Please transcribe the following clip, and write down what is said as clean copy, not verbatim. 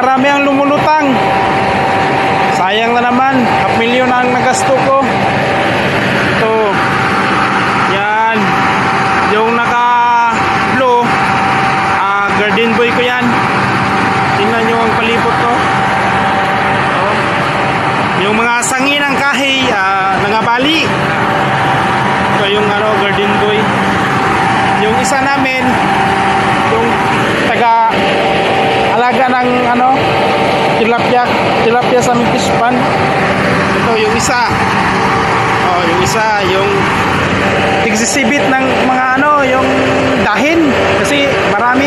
marami ang lumulutang. Sayang na naman, 500,000 ang nagasto ko. Ito. Yan. Yung naka-blue, garden boy ko yan. Tingnan nyo ang palipot ko. Oh. Yung mga sangi ng kahoy, nangabali. Ito yung garden boy. Yung isa namin, yung taga-alaga ng tilapia sa fish pond. Ito yung isa. Oh, yung isa, yung tigsisibit ng mga yung dahin kasi marami